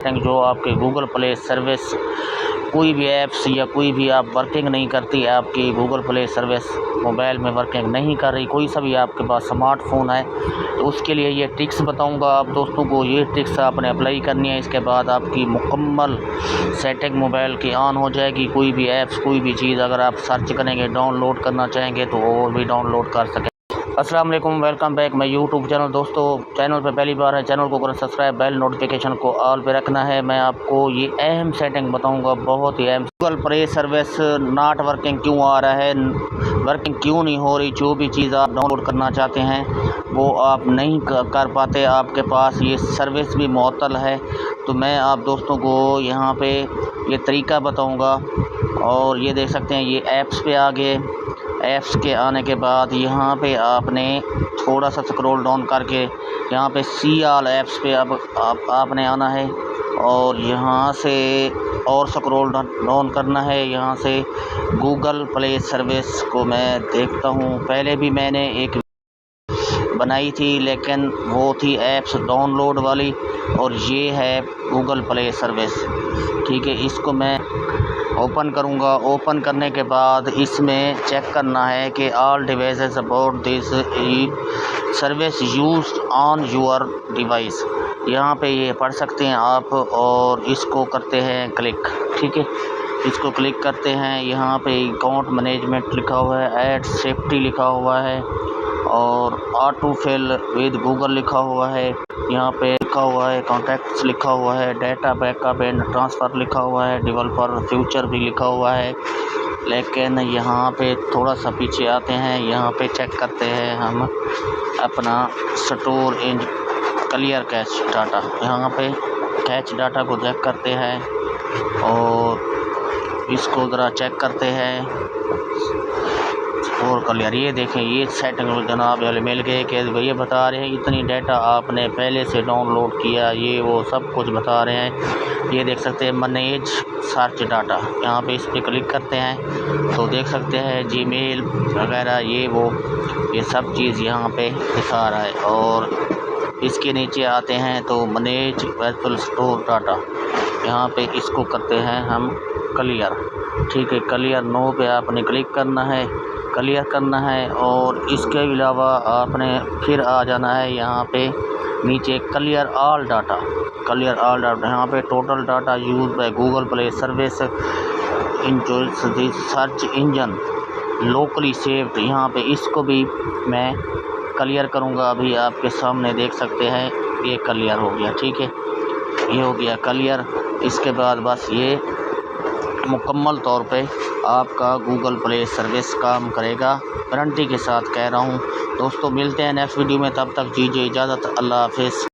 जो आपके Google play service कोई भी ऐप्स या कोई भी आप वर्किंग नहीं करती, आपकी गूगल प्ले सर्विस मोबाइल में वर्किंग नहीं कर रही, कोई सा भी आपके पास स्मार्ट फ़ोन है, तो उसके लिए ये ट्रिक्स बताऊंगा आप दोस्तों को। ये ट्रिक्स आपने अप्लाई करनी है, इसके बाद आपकी मुकम्मल सेटिंग मोबाइल की ऑन हो जाएगी। कोई भी ऐप्स कोई भी चीज़ अगर आप सर्च करेंगे, डाउनलोड करना चाहेंगे तो वो भी डाउनलोड कर सकें। अस्सलाम वालेकुम, welcome back my YouTube channel. दोस्तों चैनल पे पहली बार है, चैनल को करें सब्सक्राइब, बेल नोटिफिकेशन को ऑल पे रखना है। मैं आपको ये अहम सेटिंग बताऊंगा, बहुत ही अहम। Google play service not working क्यों आ रहा है, वर्किंग क्यों नहीं हो रही, जो भी चीज़ आप डाउनलोड करना चाहते हैं वो आप नहीं कर पाते, आपके पास ये सर्विस भी मुअत्तल है। तो मैं आप दोस्तों को यहाँ पे ये तरीका बताऊँगा। और ये देख सकते हैं, ये ऐप्स पे आ गए। ऐप्स के आने के बाद यहाँ पे आपने थोड़ा सा स्क्रॉल डाउन करके यहाँ पे सी ऑल ऐप्स पे आपने आना है और यहाँ से और स्क्रॉल डाउन करना है। यहाँ से गूगल प्ले सर्विस को मैं देखता हूँ, पहले भी मैंने एक बनाई थी लेकिन वो थी ऐप्स डाउनलोड वाली, और ये है गूगल प्ले सर्विस। ठीक है, इसको मैं ओपन करूंगा। ओपन करने के बाद इसमें चेक करना है कि all devices about this service used on your device, यहाँ पे ये पढ़ सकते हैं आप। और इसको करते हैं क्लिक। ठीक है, इसको क्लिक करते हैं। यहाँ पे अकाउंट मैनेजमेंट लिखा हुआ है, ऐड सेफ्टी लिखा हुआ है और ऑटो फिल विद गूगल लिखा हुआ है। यहाँ पे लिखा हुआ है कॉन्टैक्ट्स लिखा हुआ है, डाटा बैकअप एंड ट्रांसफ़र लिखा हुआ है, डेवलपर फ्यूचर भी लिखा हुआ है। लेकिन यहाँ पे थोड़ा सा पीछे आते हैं, यहाँ पे चेक करते हैं हम अपना store in clear cash data. यहाँ पे कैश डाटा को चेक करते हैं और इसको ज़रा चेक करते हैं और क्लियर। ये देखें, ये सेटिंग जनाब मिल गए कि ये बता रहे हैं इतनी डाटा आपने पहले से डाउनलोड किया, ये वो सब कुछ बता रहे हैं। ये देख सकते हैं मैनेज सर्च डाटा, यहाँ पे इस पर क्लिक करते हैं तो देख सकते हैं जीमेल वगैरह ये सब चीज़ यहाँ पे दिखा रहा है। और इसके नीचे आते हैं तो मैनेज वर्चुअल स्टोर डाटा, यहाँ पे इसको करते हैं हम क्लियर। ठीक है, क्लियर नो पे आपने क्लिक करना है, क्लियर करना है। और इसके अलावा आपने फिर आ जाना है यहाँ पे नीचे clear all data, clear all data. यहाँ पे total data use by Google play service includes the search engine locally saved, यहाँ पे इसको भी मैं क्लियर करूँगा। अभी आपके सामने देख सकते हैं ये क्लियर हो गया। ठीक है, ये हो गया क्लियर। इसके बाद बस ये मुकम्मल तौर पे आपका गूगल प्ले सर्विस काम करेगा, गारंटी के साथ कह रहा हूँ। दोस्तों मिलते हैं नेक्स्ट वीडियो में, तब तक दीजिए इजाज़त। अल्लाह हाफिज़।